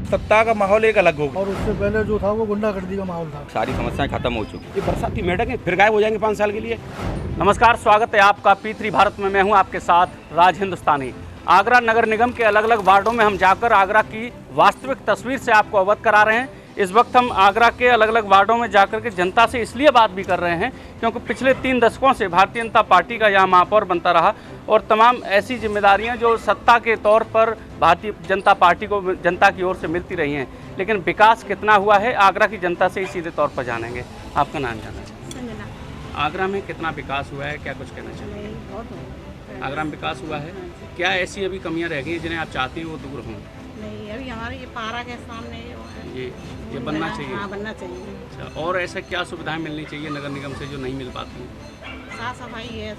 सत्ता का माहौल एक अलग होगा और उससे पहले जो था वो गुंडागर्दी का माहौल था। सारी समस्याएं खत्म हो चुकी। ये बरसाती मेढक है, फिर गायब हो जाएंगे 5 साल के लिए। नमस्कार, स्वागत है आपका P3 भारत में। मैं हूं आपके साथ राज हिंदुस्तानी। आगरा नगर निगम के अलग अलग वार्डों में हम जाकर आगरा की वास्तविक तस्वीर से आपको अवगत करा रहे हैं। इस वक्त हम आगरा के अलग अलग वार्डों में जाकर के जनता से इसलिए बात भी कर रहे हैं क्योंकि पिछले 3 दशकों से भारतीय जनता पार्टी का यहाँ महापौर बनता रहा और तमाम ऐसी जिम्मेदारियां जो सत्ता के तौर पर भारतीय जनता पार्टी को जनता की ओर से मिलती रही हैं, लेकिन विकास कितना हुआ है आगरा की जनता से ही सीधे तौर पर जानेंगे। आपका नाम जानना चाहिए। आगरा में कितना विकास हुआ है, क्या कुछ कहना चाहिए? आगरा में विकास हुआ है, क्या ऐसी अभी कमियां रह गई हैं जिन्हें आप चाहते हैं वो दूर हों? नहीं, अभी हमारे ये पारा के सामने ये बनना चाहिए। हाँ, बनना चाहिए। अच्छा, और ऐसा क्या सुविधाएं मिलनी चाहिए नगर निगम से जो नहीं मिल पाती हैं? साफ सफाई है।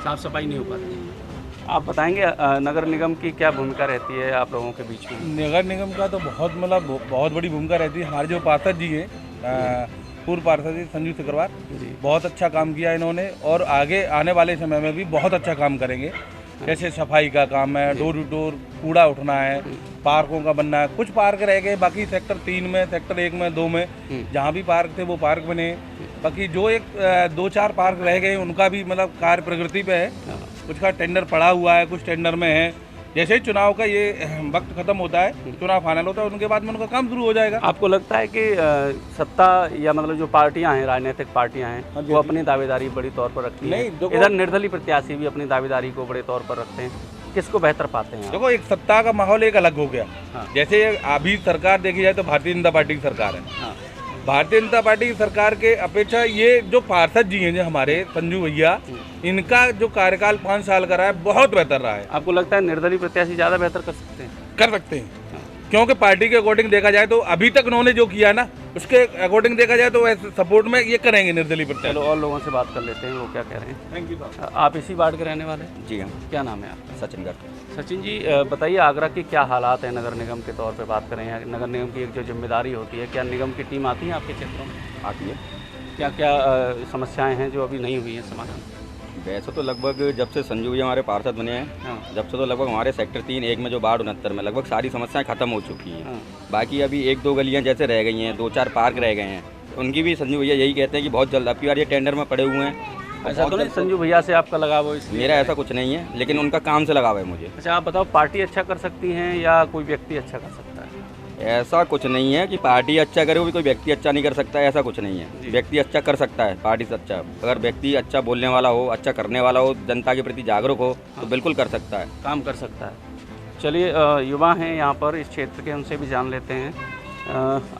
साफ सफाई नहीं हो पाती। आप बताएंगे नगर निगम की क्या भूमिका रहती है आप लोगों के बीच में? नगर निगम का तो बहुत बड़ी भूमिका रहती है। हमारे जो पार्षद जी हैं, पूर्व पार्षद जी संजू सिकरवार जी, बहुत अच्छा काम किया इन्होंने और आगे आने वाले समय में भी बहुत अच्छा काम करेंगे। जैसे सफाई का काम है, डोर टू डोर कूड़ा उठना है, पार्कों का बनना है। कुछ पार्क रह गए, बाकी सेक्टर 3 में, सेक्टर 1 में, 2 में जहाँ भी पार्क थे वो पार्क बने। बाकी जो 2-4 पार्क रह गए उनका भी मतलब कार्य प्रगति पे है। कुछ का टेंडर पड़ा हुआ है, कुछ टेंडर में है। जैसे ही चुनाव का ये वक्त खत्म होता है, चुनाव फाइनल होता है, उनके बाद में उनका काम शुरू हो जाएगा। आपको लगता है कि सत्ता या मतलब जो पार्टियां हैं, राजनीतिक पार्टियां हैं, वो अपनी दावेदारी बड़ी तौर पर रखती हैं? इधर निर्दलीय प्रत्याशी भी अपनी दावेदारी को बड़े तौर पर रखते हैं। किसको बेहतर पाते हैं? देखो, एक सत्ता का माहौल एक अलग हो गया। जैसे अभी सरकार देखी जाए तो भारतीय जनता पार्टी की सरकार है। भारतीय जनता पार्टी की सरकार के अपेक्षा ये जो पार्षद जी हैं, जो हमारे संजू भैया, इनका जो कार्यकाल 5 साल का रहा है बहुत बेहतर रहा है। आपको लगता है निर्दलीय प्रत्याशी ज़्यादा बेहतर कर सकते हैं? कर सकते हैं, क्योंकि पार्टी के अकॉर्डिंग देखा जाए तो अभी तक उन्होंने जो किया ना, उसके अकॉर्डिंग देखा जाए तो वैसे सपोर्ट में ये करेंगे निर्दलीय प्रत्याशी। चलो और लोगों से बात कर लेते हैं, वो क्या कह रहे हैं। Thank you. आप इसी वार्ड के रहने वाले हैं? जी हाँ। क्या नाम है आपका? सचिन गर्ग। सचिन जी, बताइए आगरा की क्या हालात हैं नगर निगम के तौर पे बात करें। नगर निगम की एक जो जिम्मेदारी होती है, क्या निगम की टीम आती है आपके क्षेत्रों में? आती है। क्या क्या समस्याएं हैं जो अभी नहीं हुई हैं समाधान? वैसे तो लगभग जब से संजू जी हमारे पार्षद बने हैं, जब से तो लगभग हमारे सेक्टर 3-1 में जो वार्ड 69 में लगभग सारी समस्याएं खत्म हो चुकी हैं। बाकी अभी 1-2 गलियां जैसे रह गई हैं, 2-4 पार्क रह गए हैं, उनकी भी संजू भैया यही कहते हैं कि बहुत जल्द, अब की बार ये टेंडर में पड़े हुए हैं। ऐसा तो नहीं संजू भैया से आपका लगाव हो? इसलिए मेरा ऐसा कुछ नहीं है, लेकिन उनका काम से लगाव है मुझे। अच्छा, आप बताओ, पार्टी अच्छा कर सकती हैं या कोई व्यक्ति अच्छा कर सकता है? ऐसा कुछ नहीं है कि पार्टी अच्छा करे वो भी कोई व्यक्ति अच्छा नहीं कर सकता है, ऐसा कुछ नहीं है। व्यक्ति अच्छा कर सकता है, पार्टी से अच्छा। अगर व्यक्ति अच्छा बोलने वाला हो, अच्छा करने वाला हो, जनता के प्रति जागरूक हो तो बिल्कुल कर सकता है, काम कर सकता है। चलिए, युवा हैं यहाँ पर इस क्षेत्र के, उनसे भी जान लेते हैं।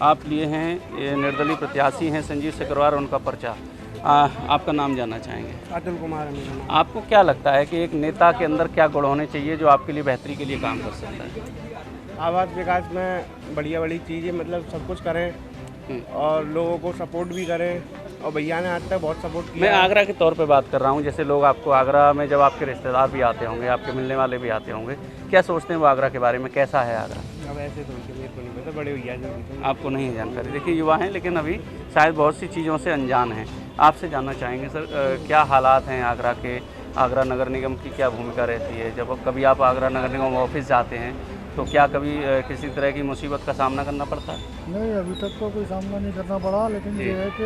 आप लिए हैं, ये निर्दलीय प्रत्याशी हैं संजीव सिकरवार, उनका पर्चा। आपका नाम जानना चाहेंगे? अतुल कुमार है मेरा नाम। आपको क्या लगता है कि एक नेता के अंदर क्या गुण होने चाहिए जो आपके लिए बेहतरी के लिए काम कर सकता है? आवास विकास में बढ़िया बड़ी चीज़ें, मतलब सब कुछ करें और लोगों को सपोर्ट भी करें, और भैया ने आज तक बहुत सपोर्ट किया। मैं आगरा के तौर पे बात कर रहा हूँ। जैसे लोग आपको आगरा में, जब आपके रिश्तेदार भी आते होंगे, आपके मिलने वाले भी आते होंगे, क्या सोचते हैं वो आगरा के बारे में? कैसा है आगरा? अब ऐसे सोचते मेरे को नहीं पता, बड़े भैया जो आपको नहीं है जानकारी। देखिए, युवा हैं लेकिन अभी शायद बहुत सी चीज़ों से अनजान हैं। आपसे जानना चाहेंगे सर, क्या हालात हैं आगरा के? आगरा नगर निगम की क्या भूमिका रहती है? जब कभी आप आगरा नगर निगम ऑफिस जाते हैं तो क्या कभी किसी तरह की मुसीबत का सामना करना पड़ता है? नहीं, अभी तक तो कोई सामना नहीं करना पड़ा, लेकिन ये है कि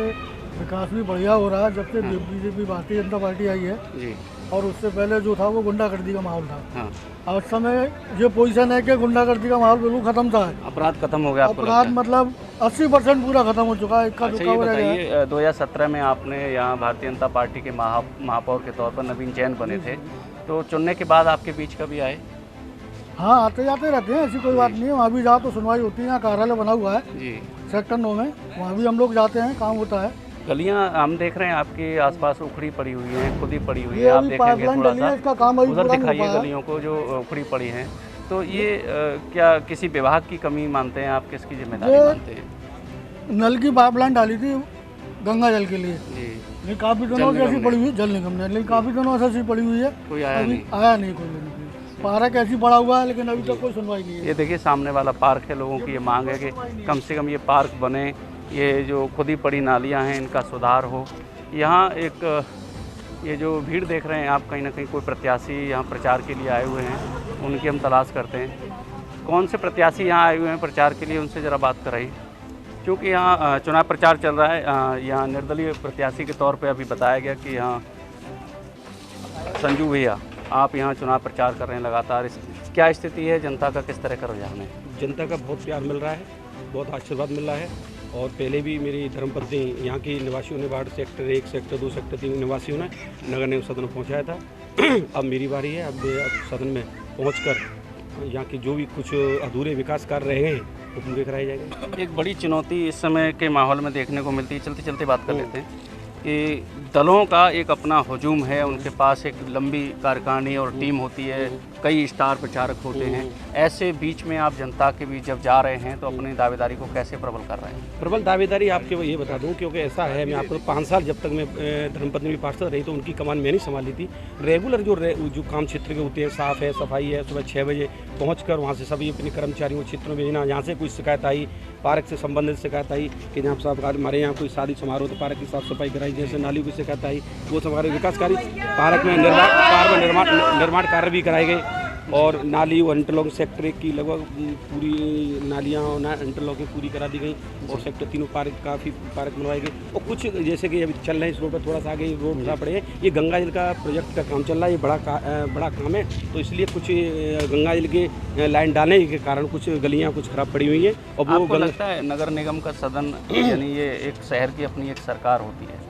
विकास भी बढ़िया हो रहा है जब से बीजेपी भारतीय जनता पार्टी आई है जी। और उससे पहले जो था वो गुंडागर्दी का माहौल था। हाँ। और उस समय ये पोजीशन है कि गुंडागर्दी का माहौल बिल्कुल खत्म था। अपराध खत्म हो गया? अपराध मतलब 80% पूरा खत्म हो चुका है। अच्छा, ये बताइए, 2017 में आपने यहाँ भारतीय जनता पार्टी के महापौर के तौर पर नवीन जैन बने थे, तो चुनने के बाद आपके बीच कभी आए? हाँ, आते जाते रहते हैं, ऐसी कोई बात नहीं है। वहाँ भी जाओ तो सुनवाई होती है। यहाँ कार्यालय बना हुआ है जी, सेक्टर 9 में, वहाँ भी हम लोग जाते हैं, काम होता है। गलियाँ हम देख रहे हैं आपके आसपास उखड़ी पड़ी हुई हैं, खुदी पड़ी हुई ये है। आप अभी देखेंगे पाइपलाइन थोड़ा डली है, सा इसका काम अभी उधर पूरा नहीं दिखाइए हुआ है। गलियों को जो उखड़ी पड़ी हैं। तो ये क्या किसी विभाग की कमी मानते हैं आप? किसकी जिम्मेदारी मानते हैं? नल की पाइपलाइन डाली थी गंगा जल के लिए जी, लेकिन काफ़ी दिनों से ऐसी पड़ी हुई है, जल निगम ने, लेकिन काफ़ी दिनों से ऐसी पड़ी हुई है, कोई आया अभी नहीं? आया नहीं कोई। पार्क ऐसी पड़ा हुआ है लेकिन अभी तक कोई सुनवाई नहीं है। ये देखिए सामने वाला पार्क है। लोगों की ये मांग है कि कम से कम ये पार्क बने, ये जो खुदी पड़ी नालियाँ हैं इनका सुधार हो। यहाँ एक ये जो भीड़ देख रहे हैं आप, कहीं ना कहीं कोई प्रत्याशी यहाँ प्रचार के लिए आए हुए हैं, उनकी हम तलाश करते हैं। कौन से प्रत्याशी यहाँ आए हुए हैं प्रचार के लिए, उनसे ज़रा बात कराइए। क्योंकि यहाँ चुनाव प्रचार चल रहा है, यहाँ निर्दलीय प्रत्याशी के तौर पे अभी बताया गया कि यहाँ संजू भैया आप यहाँ चुनाव प्रचार कर रहे हैं लगातार, क्या स्थिति है, जनता का किस तरह का रुझान है? जनता का बहुत प्यार मिल रहा है, बहुत आशीर्वाद मिल रहा है। और पहले भी मेरी धर्मपत्नी यहाँ की निवासियों ने वार्ड सेक्टर 1, सेक्टर 2, सेक्टर 3 निवासियों ने नगर निगम सदन में पहुँचाया था। अब मेरी बारी है, अब सदन में पहुँचकर यहाँ की जो भी कुछ अधूरे विकास कार्य रहे हैं वो पूरे कराए जाएंगे। एक बड़ी चुनौती इस समय के माहौल में देखने को मिलती है, चलते चलते बात कर लेते हैं कि दलों का एक अपना हुजूम है, उनके पास एक लंबी कार्यकारिणी और टीम होती है, कई स्टार प्रचारक होते हैं। ऐसे बीच में आप जनता के बीच जब जा रहे हैं तो अपनी दावेदारी को कैसे प्रबल कर रहे हैं? प्रबल दावेदारी आपके ये बता दूं, क्योंकि ऐसा है, मैं आपको 5 साल जब तक मैं धर्मपत्नी में पार्षद रही तो उनकी कमान मैंने संभाली थी। रेगुलर जो काम क्षेत्र के होते हैं, साफ है, सफाई है, सुबह 6 बजे पहुंचकर वहां से सभी अपने कर्मचारियों क्षेत्र में भेजना। यहाँ से कोई शिकायत आई, पार्क से संबंधित शिकायत आई कि जहाँ साहब हमारे यहाँ कोई शादी समारोह तो पार्क की साफ सफाई कराई, जैसे नाली की शिकायत आई वो हमारे विकास कार्य, पार्क में निर्माण कार्य भी कराए गए। और नाली और इंटरलॉक सेक्टर 1 की लगभग पूरी नालियाँ और इंटरलॉकिंग पूरी करा दी गई और सेक्टर 3 पार्क काफ़ी पार्क बनवाए गए। और कुछ जैसे कि अभी चल रहे हैं इस रोड पर थोड़ा सा आगे रोड बना पड़े हैं, ये गंगा जल का प्रोजेक्ट का काम चल रहा है, ये बड़ा काम है, तो इसलिए कुछ गंगा जल के लाइन डालने के कारण कुछ गलियाँ कुछ खराब पड़ी हुई हैं। और वो आपको लगता है नगर निगम का सदन यानी ये एक शहर की अपनी एक सरकार होती है,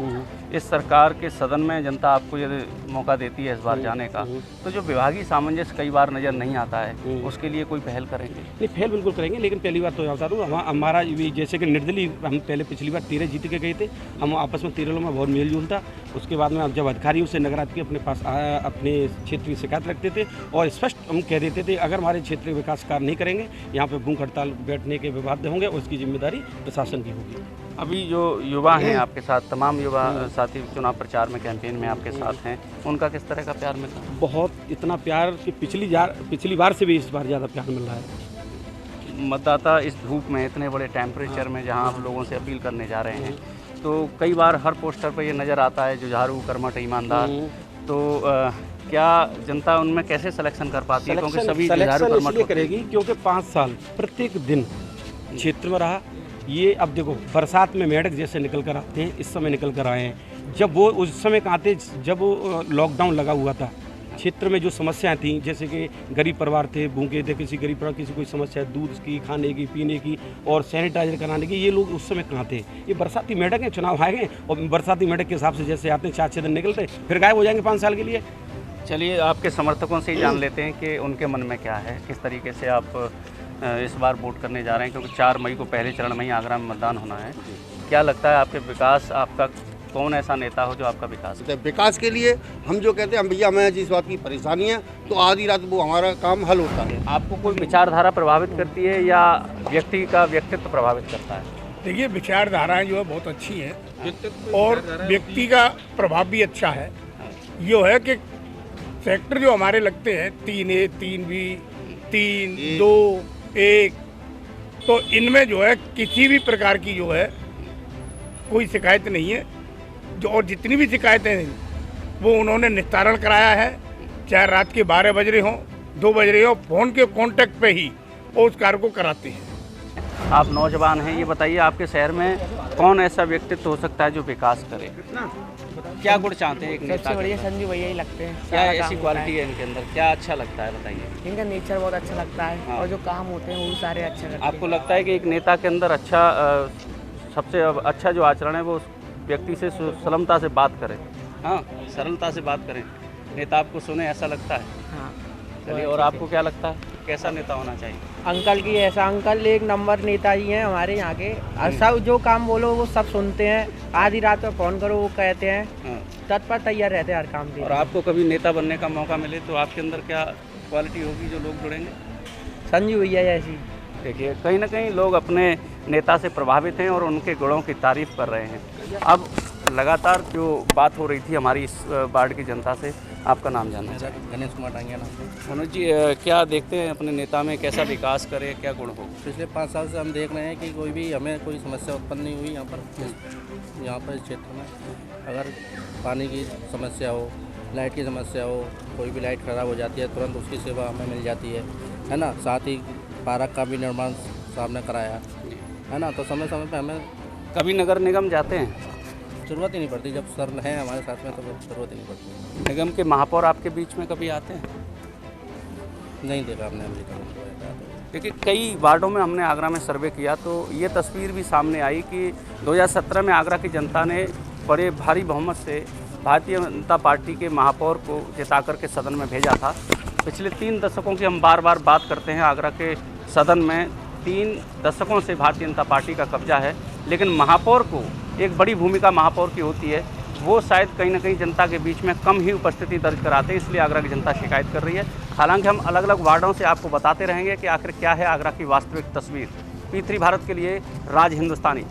इस सरकार के सदन में जनता आपको यदि मौका देती है इस बार जाने का, तो जो विभागीय सामंजस्य कई बार नज़र नहीं आता है उसके लिए कोई पहल करेंगे? नहीं, पहल बिल्कुल करेंगे, लेकिन पहली बार तो बता दूँ हमारा भी जैसे कि निर्दलीय, हम पहले पिछली बार 13 जीत के गए थे, हम आपस में 13 लोगों में बहुत मेल जोल था। उसके बाद में अब जब अधिकारियों से नगर के अपने पास अपने क्षेत्र की शिकायत रखते थे और स्पष्ट हम कह देते थे अगर हमारे क्षेत्र में विकास कार्य नहीं करेंगे यहाँ पे भूख हड़ताल बैठने के बाध्य होंगे और उसकी जिम्मेदारी प्रशासन की होगी। अभी जो युवा हैं आपके साथ, तमाम युवा साथी चुनाव प्रचार में, कैंपेन में आपके साथ हैं, उनका किस तरह का प्यार मिल रहा है? बहुत इतना प्यार कि पिछली बार से भी इस बार ज़्यादा प्यार मिल रहा है। मतदाता इस धूप में, इतने बड़े टेम्परेचर में जहां आप लोगों से अपील करने जा रहे हैं, तो कई बार हर पोस्टर पर ये नज़र आता है जुझारू, कर्मठ, ईमानदार, तो क्या जनता उनमें कैसे सिलेक्शन कर पाती है? क्योंकि सभी जुझारू कर्मठ इसलिए करेगी क्योंकि 5 साल प्रत्येक दिन क्षेत्र में रहा। ये अब देखो बरसात में मेढक जैसे निकल कर आते हैं, इस समय निकल कर आए हैं, जब वो उस समय कहाँ थे जब लॉकडाउन लगा हुआ था, क्षेत्र में जो समस्याएं थी जैसे कि गरीब परिवार थे, भूखे थे, किसी गरीब परिवार किसी कोई समस्या दूध की, खाने की, पीने की और सैनिटाइजर कराने की, ये लोग उस समय कहाँ थे? ये बरसाती मेढक हैं, चुनाव आए हैं और बरसाती मेढक के हिसाब से जैसे आते हैं 4-6 दिन निकलते फिर गायब हो जाएंगे 5 साल के लिए। चलिए आपके समर्थकों से ही जान लेते हैं कि उनके मन में क्या है, किस तरीके से आप इस बार वोट करने जा रहे हैं, क्योंकि 4 मई को पहले चरण में ही आगरा में मतदान होना है। क्या लगता है आपके विकास, आपका कौन ऐसा नेता हो जो आपका विकास करे? विकास के लिए हम जो कहते हैं हम भैया हमें जिस बात की परेशानी है तो आधी रात वो हमारा काम हल होता है। आपको कोई विचारधारा प्रभावित करती है या व्यक्ति का व्यक्तित्व प्रभावित करता है? देखिए, विचारधाराएं जो है बहुत अच्छी हैं और व्यक्ति का प्रभाव भी अच्छा है। ये है कि सेक्टर जो हमारे लगते हैं 3A, 3B, 3, 2, 1, तो इनमें जो है किसी भी प्रकार की जो है कोई शिकायत नहीं है। जो और जितनी भी शिकायतें वो उन्होंने निस्तारण कराया है, चाहे रात के 12 बज रहे हों, 2 बज रहे हों, फ़ोन के कांटेक्ट पे ही वो उस कार्य को कराते हैं। आप नौजवान हैं, ये बताइए आपके शहर में कौन ऐसा व्यक्तित्व हो सकता है जो विकास करे? क्या गुण चाहते हैं एक नेता? सबसे बढ़िया संजू भैया ही लगते हैं। क्या ऐसी क्वालिटी है इनके अंदर, क्या अच्छा लगता है बताइए? इनका नेचर बहुत अच्छा लगता है और जो काम होते हैं वो भी सारे अच्छे लगते हैं। आपको लगता है कि एक नेता के अंदर अच्छा सबसे अच्छा जो आचरण है वो उस व्यक्ति से सरलता से बात करें? हाँ, सरलता से बात करें, नेता आपको सुने, ऐसा लगता है? हाँ। चलिए, और आपको क्या लगता है कैसा नेता होना चाहिए? अंकल की ऐसा, अंकल एक नंबर नेता ही हैं हमारे यहाँ के। सब जो काम बोलो वो सब सुनते हैं, आधी रात में फ़ोन करो वो कहते हैं, तत्पर तैयार रहते हैं हर काम के। और आपको कभी नेता बनने का मौका मिले तो आपके अंदर क्या क्वालिटी होगी जो लोग जुड़ेंगे? संजू भैया जैसी। देखिए, कहीं ना कहीं लोग अपने नेता से प्रभावित हैं और उनके गुणों की तारीफ़ कर रहे हैं। अब लगातार जो बात हो रही थी हमारी इस वार्ड की जनता से, आपका नाम जानना चाहिए? गणेश कुमार डांगिया नाम से। मनोज जी, क्या देखते हैं अपने नेता में, कैसा विकास करे, क्या गुण हो? पिछले 5 साल से हम देख रहे हैं कि कोई भी हमें कोई समस्या उत्पन्न नहीं हुई यहाँ पर इस क्षेत्र में। अगर पानी की समस्या हो, लाइट की समस्या हो, कोई भी लाइट ख़राब हो जाती है तुरंत उसकी सेवा हमें मिल जाती है ना। साथ ही पार्क का भी निर्माण साहब ने कराया है ना, तो समय समय पे हमें कभी नगर निगम जाते हैं? ज़रूरत ही नहीं पड़ती, जब सर हैं हमारे साथ में तो ज़रूरत ही नहीं पड़ती। निगम के महापौर आपके बीच में कभी आते हैं? नहीं देखा हमने अभी तक। देखिए, कई वार्डों में हमने आगरा में सर्वे किया तो ये तस्वीर भी सामने आई कि 2017 में आगरा की जनता ने बड़े भारी बहुमत से भारतीय जनता पार्टी के महापौर को जिता कर के सदन में भेजा था। पिछले 3 दशकों की हम बार बार बात करते हैं, आगरा के सदन में 3 दशकों से भारतीय जनता पार्टी का कब्जा है, लेकिन महापौर को एक बड़ी भूमिका महापौर की होती है, वो शायद कहीं ना कहीं जनता के बीच में कम ही उपस्थिति दर्ज कराते हैं, इसलिए आगरा की जनता शिकायत कर रही है। हालांकि हम अलग अलग वार्डों से आपको बताते रहेंगे कि आखिर क्या है आगरा की वास्तविक तस्वीर। P3 भारत के लिए राज हिंदुस्तानी।